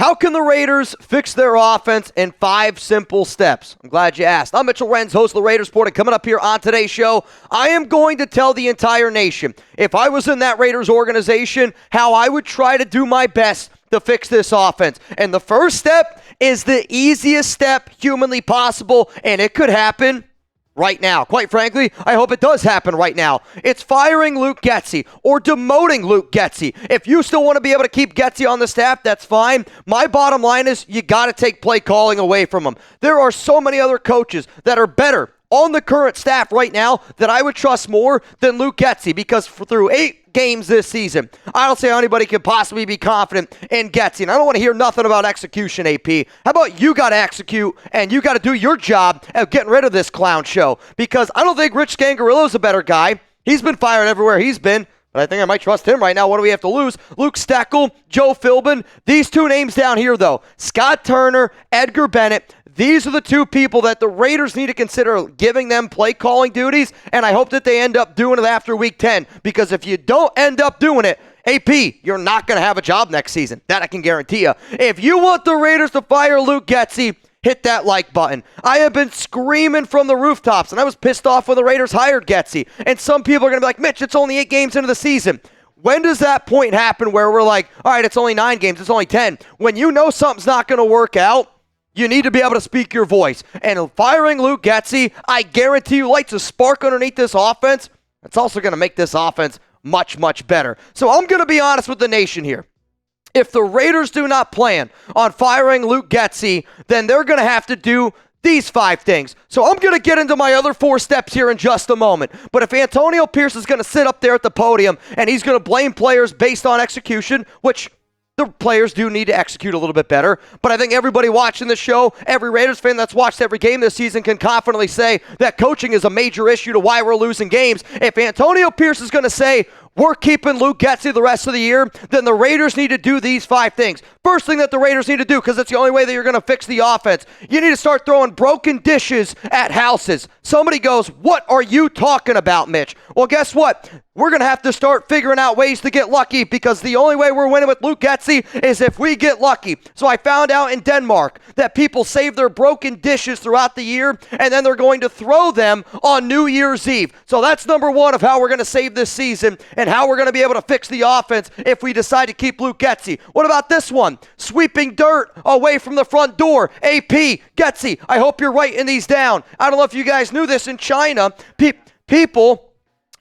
How can the Raiders fix their offense in 5 simple steps? I'm glad you asked. I'm Mitchell Renz, host of the Raiders Report, and coming up here on today's show, I am going to tell the entire nation, if I was in that Raiders organization, how I would try to do my best to fix this offense. And the first step is the easiest step humanly possible, and it could happen right now. Quite frankly, I hope it does happen right now. It's firing Luke Getsy or demoting Luke Getsy. If you still want to be able to keep Getsy on the staff, that's fine. My bottom line is you got to take play calling away from him. There are so many other coaches that are better on the current staff right now that I would trust more than Luke Getsy, because through 8 games this season, I don't see how anybody could possibly be confident in Getsy. And I don't want to hear nothing about execution, AP. How about you got to execute and you got to do your job at getting rid of this clown show? Because I don't think Rich Scangarillo's a better guy. He's been fired everywhere he's been, but I think I might trust him right now. What do we have to lose? Luke Steckel, Joe Philbin. These 2 names down here, though, Scott Turner, Edgar Bennett. These are the 2 people that the Raiders need to consider giving them play calling duties, and I hope that they end up doing it after week 10, because if you don't end up doing it, AP, you're not going to have a job next season. That I can guarantee you. If you want the Raiders to fire Luke Getsy, hit that like button. I have been screaming from the rooftops, and I was pissed off when the Raiders hired Getsy, and some people are going to be like, Mitch, it's only 8 games into the season. When does that point happen where we're like, all right, it's only 9 games, it's only 10? When you know something's not going to work out, you need to be able to speak your voice. And firing Luke Getsy, I guarantee you, lights a spark underneath this offense. It's also going to make this offense much, much better. So I'm going to be honest with the nation here. If the Raiders do not plan on firing Luke Getsy, then they're going to have to do these 5 things. So I'm going to get into my other 4 steps here in just a moment. But if Antonio Pierce is going to sit up there at the podium and he's going to blame players based on execution, which the players do need to execute a little bit better, but I think everybody watching the show, every Raiders fan that's watched every game this season can confidently say that coaching is a major issue to why we're losing games. If Antonio Pierce is going to say, we're keeping Luke Getsy the rest of the year, then the Raiders need to do these 5 things. First thing that the Raiders need to do, because it's the only way that you're going to fix the offense, you need to start throwing broken dishes at houses. Somebody goes, what are you talking about, Mitch? Well, guess what? We're going to have to start figuring out ways to get lucky, because the only way we're winning with Luke Getsy is if we get lucky. So I found out in Denmark that people save their broken dishes throughout the year, and then they're going to throw them on New Year's Eve. So that's number 1 of how we're going to save this season and how we're going to be able to fix the offense if we decide to keep Luke Getsy. What about this one? Sweeping dirt away from the front door. AP, Getsy, I hope you're writing these down. I don't know if you guys knew this. In China, people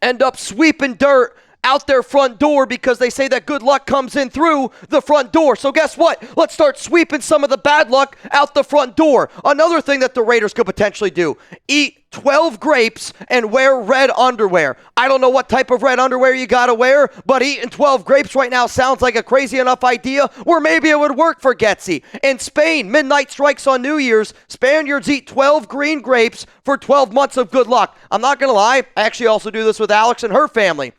end up sweeping dirt out their front door because they say that good luck comes in through the front door. So guess what? Let's start sweeping some of the bad luck out the front door. Another thing that the Raiders could potentially do, eat 12 grapes and wear red underwear. I don't know what type of red underwear you got to wear, but eating 12 grapes right now sounds like a crazy enough idea where maybe it would work for Getsy. In Spain, midnight strikes on New Year's. Spaniards eat 12 green grapes for 12 months of good luck. I'm not going to lie. I actually also do this with Alex and her family.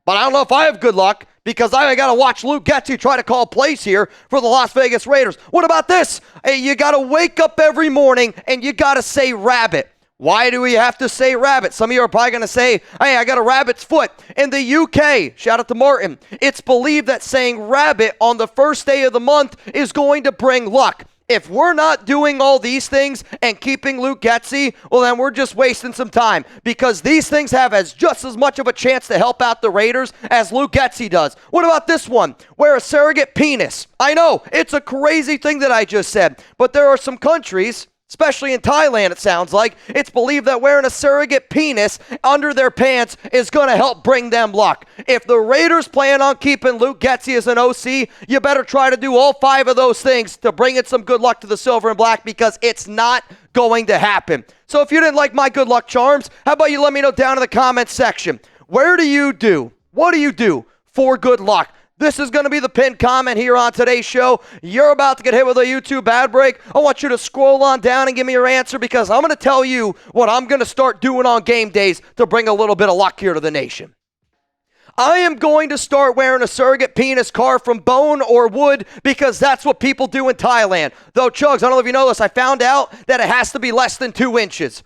But I don't know if I have good luck, because I got to watch Luke Getsy try to call plays here for the Las Vegas Raiders. What about this? Hey, you got to wake up every morning and you got to say rabbit. Why do we have to say rabbit? Some of you are probably going to say, hey, I got a rabbit's foot. In the UK, shout out to Martin, it's believed that saying rabbit on the first day of the month is going to bring luck. If we're not doing all these things and keeping Luke Getsy, well, then we're just wasting some time, because these things have just as much of a chance to help out the Raiders as Luke Getsy does. What about this one? Wear a surrogate penis. I know, it's a crazy thing that I just said, but there are some countries, especially in Thailand, it sounds like, it's believed that wearing a surrogate penis under their pants is going to help bring them luck. If the Raiders plan on keeping Luke Getsy as an OC, you better try to do all 5 of those things to bring in some good luck to the Silver and Black, because it's not going to happen. So if you didn't like my good luck charms, how about you let me know down in the comments section. What do you do for good luck? This is going to be the pinned comment here on today's show. You're about to get hit with a YouTube ad break. I want you to scroll on down and give me your answer, because I'm going to tell you what I'm going to start doing on game days to bring a little bit of luck here to the nation. I am going to start wearing a surrogate penis carved from bone or wood, because that's what people do in Thailand. Though, Chugs, I don't know if you know this, I found out that it has to be less than 2 inches.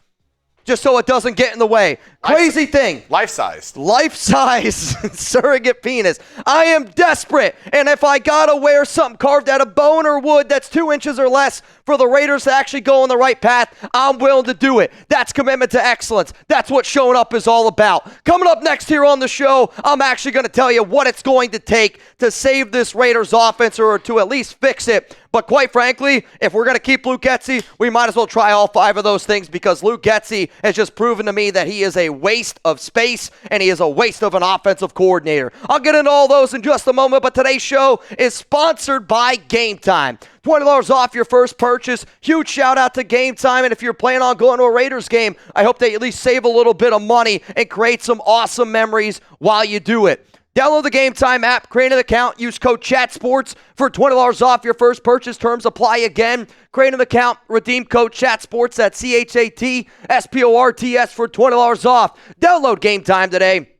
just so it doesn't get in the way. Crazy thing. Life-sized. Life-size surrogate penis. I am desperate, and if I gotta wear something carved out of bone or wood that's 2 inches or less for the Raiders to actually go on the right path, I'm willing to do it. That's commitment to excellence. That's what showing up is all about. Coming up next here on the show, I'm actually going to tell you what it's going to take to save this Raiders offense or to at least fix it. But quite frankly, if we're going to keep Luke Getsy, we might as well try all 5 of those things because Luke Getsy has just proven to me that he is a waste of space and he is a waste of an offensive coordinator. I'll get into all those in just a moment, but today's show is sponsored by Game Time. $20 off your first purchase. Huge shout out to Game Time. And if you're planning on going to a Raiders game, I hope that you at least save a little bit of money and create some awesome memories while you do it. Download the Game Time app, create an account, use code CHATSPORTS for $20 off your first purchase. Terms apply again. Create an account, redeem code CHATSPORTS at CHATSPORTS for $20 off. Download Game Time today.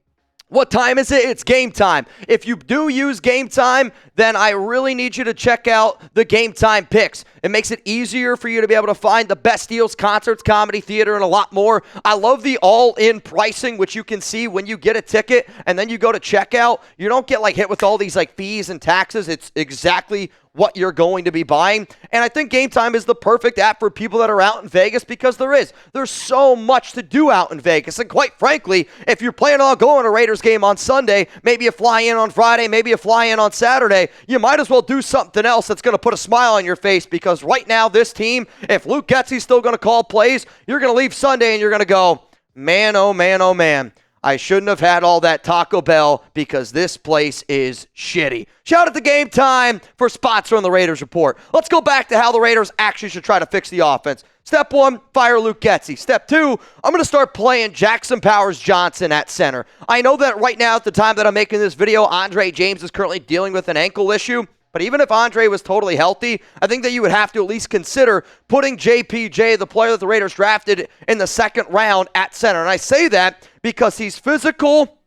What time is it? It's Game Time. If you do use Game Time, then I really need you to check out the Game Time picks. It makes it easier for you to be able to find the best deals, concerts, comedy, theater, and a lot more. I love the all-in pricing, which you can see when you get a ticket and then you go to checkout. You don't get hit with all these fees and taxes. It's exactly what you're going to be buying. And I think Game Time is the perfect app for people that are out in Vegas because there's so much to do out in Vegas. And quite frankly, if you're planning on going to a Raiders game on Sunday, maybe you fly in on Friday, maybe you fly in on Saturday, you might as well do something else that's going to put a smile on your face because right now this team, if Luke Getsy's still going to call plays, you're going to leave Sunday and you're going to go, man, oh man, oh man. I shouldn't have had all that Taco Bell because this place is shitty. Shout out to Game Time for sponsoring the Raiders Report. Let's go back to how the Raiders actually should try to fix the offense. Step 1, fire Luke Getsy. Step 2, I'm going to start playing Jackson Powers-Johnson at center. I know that right now at the time that I'm making this video, Andre James is currently dealing with an ankle issue. But even if Andre was totally healthy, I think that you would have to at least consider putting JPJ, the player that the Raiders drafted in the second round, at center. And I say that because he's physical,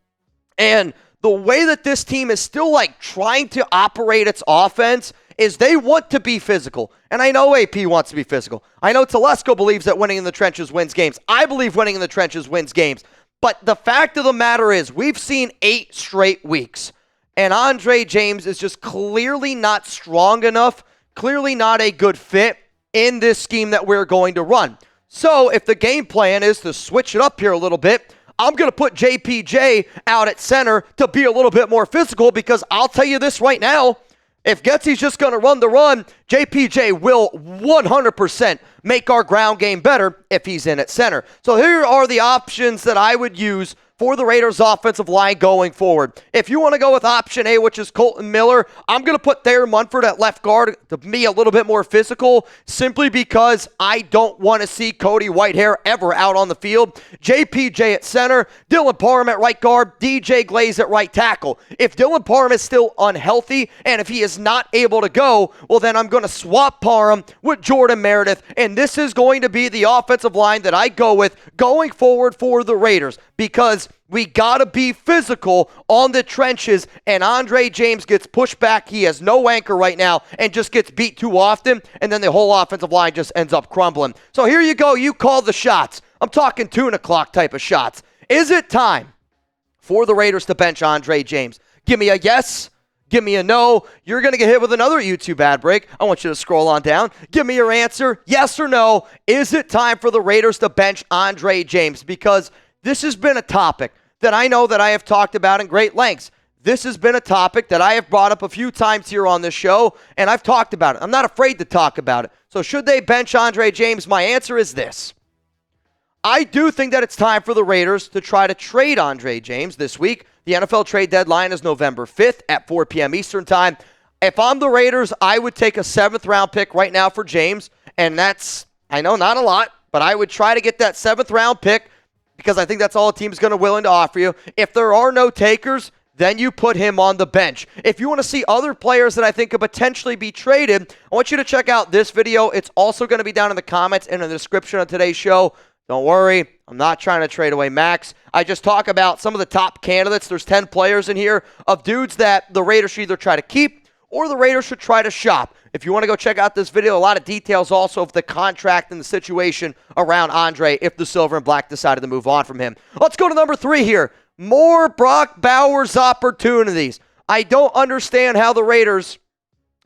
and the way that this team is still trying to operate its offense is they want to be physical. And I know AP wants to be physical. I know Telesco believes that winning in the trenches wins games. I believe winning in the trenches wins games. But the fact of the matter is we've seen 8 straight weeks. And Andre James is just clearly not strong enough, clearly not a good fit in this scheme that we're going to run. So if the game plan is to switch it up here a little bit, I'm going to put JPJ out at center to be a little bit more physical because I'll tell you this right now, if Getsy's just going to run the run, JPJ will 100% make our ground game better if he's in at center. So here are the options that I would use for the Raiders offensive line going forward. If you want to go with option A, which is Colton Miller, I'm going to put Thayer Munford at left guard to be a little bit more physical simply because I don't want to see Cody Whitehair ever out on the field. JPJ at center, Dylan Parham at right guard, DJ Glaze at right tackle. If Dylan Parham is still unhealthy and if he is not able to go, well then I'm going to swap Parham with Jordan Meredith, and this is going to be the offensive line that I go with going forward for the Raiders because we got to be physical on the trenches, and Andre James gets pushed back. He has no anchor right now and just gets beat too often, and then the whole offensive line just ends up crumbling. So here you go. You call the shots. I'm talking tuna clock type of shots. Is it time for the Raiders to bench Andre James? Give me a yes. Give me a no. You're going to get hit with another YouTube ad break. I want you to scroll on down. Give me your answer. Yes or no. Is it time for the Raiders to bench Andre James? Because this has been a topic that I know that I have talked about in great lengths. This has been a topic that I have brought up a few times here on this show, and I've talked about it. I'm not afraid to talk about it. So should they bench Andre James? My answer is this. I do think that it's time for the Raiders to try to trade Andre James this week. The NFL trade deadline is November 5th at 4 p.m. Eastern time. If I'm the Raiders, I would take a 7th round pick right now for James, and that's, I know, not a lot, but I would try to get that 7th round pick because I think that's all a team's going to willing to offer you. If there are no takers, then you put him on the bench. If you want to see other players that I think could potentially be traded, I want you to check out this video. It's also going to be down in the comments and in the description of today's show. Don't worry, I'm not trying to trade away Max. I just talk about some of the top candidates. There's 10 players in here of dudes that the Raiders should either try to keep or the Raiders should try to shop. If you want to go check out this video, a lot of details also of the contract and the situation around Andre if the Silver and Black decided to move on from him. Let's go to number 3 here. More Brock Bowers opportunities. I don't understand how the Raiders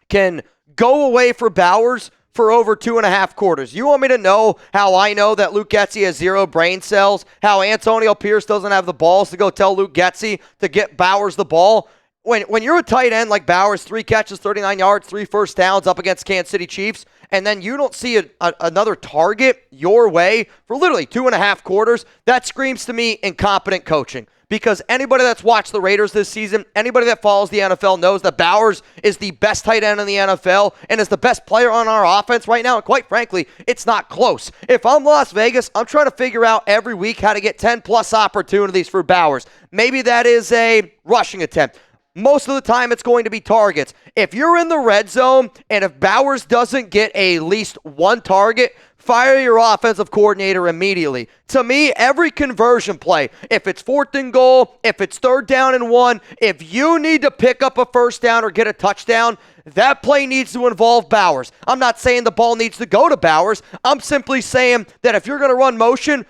can go away for Bowers for over 2.5 quarters. You want me to know how I know that Luke Getsy has 0 brain cells? How Antonio Pierce doesn't have the balls to go tell Luke Getsy to get Bowers the ball? When you're a tight end like Bowers, 3 catches, 39 yards, 3 first downs up against Kansas City Chiefs, and then you don't see another target your way for literally 2.5 quarters, that screams to me incompetent coaching. Because anybody that's watched the Raiders this season, anybody that follows the NFL knows that Bowers is the best tight end in the NFL and is the best player on our offense right now. And quite frankly, it's not close. If I'm Las Vegas, I'm trying to figure out every week how to get 10-plus opportunities for Bowers. Maybe that is a rushing attempt. Most of the time, it's going to be targets. If you're in the red zone and if Bowers doesn't get at least 1 target, fire your offensive coordinator immediately. To me, every conversion play, if it's 4th and goal, if it's 3rd down and 1, if you need to pick up a first down or get a touchdown, that play needs to involve Bowers. I'm not saying the ball needs to go to Bowers. I'm simply saying that if you're going to run motion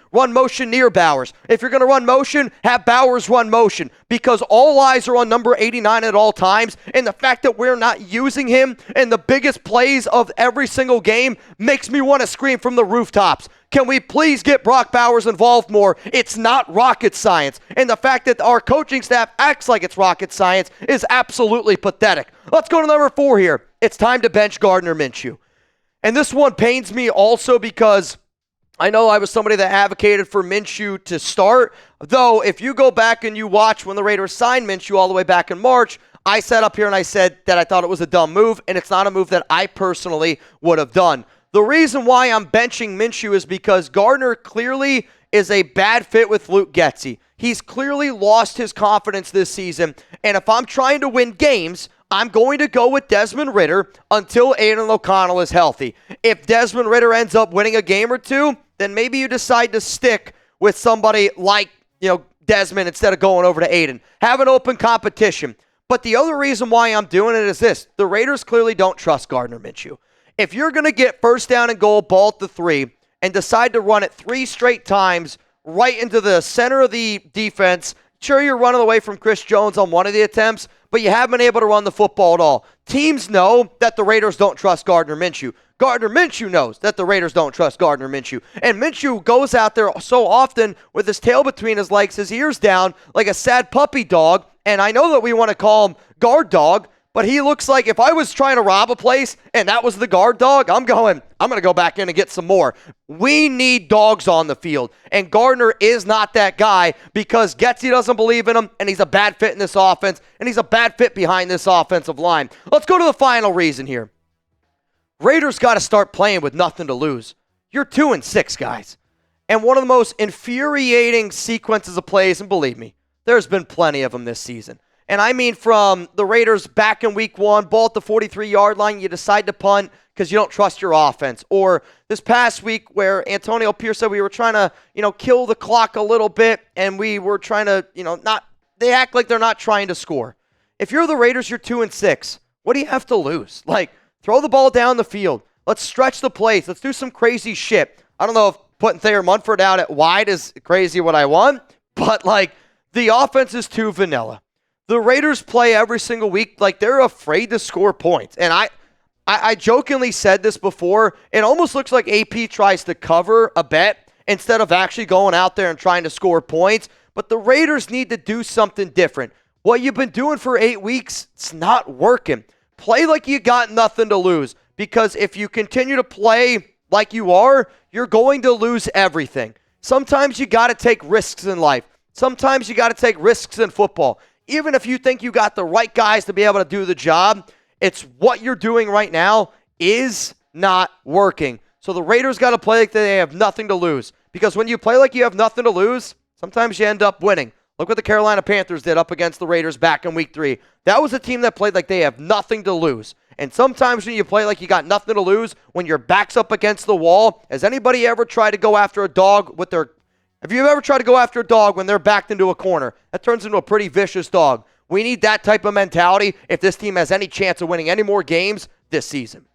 near Bowers. If you're going to run motion, have Bowers run motion. Because all eyes are on number 89 at all times. And the fact that we're not using him in the biggest plays of every single game makes me want to scream from the rooftops. Can we please get Brock Bowers involved more? It's not rocket science. And the fact that our coaching staff acts like it's rocket science is absolutely pathetic. Let's go to number 4 here. It's time to bench Gardner Minshew. And this one pains me also because I know I was somebody that advocated for Minshew to start. Though, if you go back and you watch when the Raiders signed Minshew all the way back in March, I sat up here and I said that I thought it was a dumb move, and it's not a move that I personally would have done. The reason why I'm benching Minshew is because Gardner clearly is a bad fit with Luke Getsy. He's clearly lost his confidence this season, and if I'm trying to win games, I'm going to go with Desmond Ridder until Aidan O'Connell is healthy. If Desmond Ridder ends up winning a game or 2, then maybe you decide to stick with somebody like, Desmond instead of going over to Aidan. Have an open competition. But the other reason why I'm doing it is this. The Raiders clearly don't trust Gardner Minshew. If you're going to get 1st down and goal, ball at the 3, and decide to run it 3 straight times right into the center of the defense, sure, you're running away from Chris Jones on one of the attempts, but you haven't been able to run the football at all. Teams know that the Raiders don't trust Gardner Minshew. Gardner Minshew knows that the Raiders don't trust Gardner Minshew. And Minshew goes out there so often with his tail between his legs, his ears down, like a sad puppy dog. And I know that we want to call him guard dog, but he looks like if I was trying to rob a place and that was the guard dog, I'm going to go back in and get some more. We need dogs on the field. And Gardner is not that guy because Getsy doesn't believe in him, and he's a bad fit in this offense, and he's a bad fit behind this offensive line. Let's go to the final reason here. Raiders got to start playing with nothing to lose. You're 2-6, guys. And one of the most infuriating sequences of plays, and believe me, there's been plenty of them this season. And I mean from the Raiders back in week 1, ball at the 43-yard line, you decide to punt because you don't trust your offense. Or this past week where Antonio Pierce said we were trying to, kill the clock a little bit, and we were trying to, they act like they're not trying to score. If you're the Raiders, you're 2-6. What do you have to lose? Throw the ball down the field. Let's stretch the plays. Let's do some crazy shit. I don't know if putting Thayer Munford out at wide is crazy what I want, but the offense is too vanilla. The Raiders play every single week like they're afraid to score points. And I jokingly said this before. It almost looks like AP tries to cover a bet instead of actually going out there and trying to score points. But the Raiders need to do something different. What you've been doing for 8 weeks, it's not working. Play like you got nothing to lose. Because if you continue to play like you are, you're going to lose everything. Sometimes you got to take risks in life. Sometimes you got to take risks in football. Even if you think you got the right guys to be able to do the job, it's what you're doing right now is not working. So the Raiders got to play like they have nothing to lose. Because when you play like you have nothing to lose, sometimes you end up winning. Look what the Carolina Panthers did up against the Raiders back in week 3. That was a team that played like they have nothing to lose. And sometimes when you play like you got nothing to lose, when your back's up against the wall, has anybody ever tried to go after a dog have you ever tried to go after a dog when they're backed into a corner? That turns into a pretty vicious dog. We need that type of mentality if this team has any chance of winning any more games this season.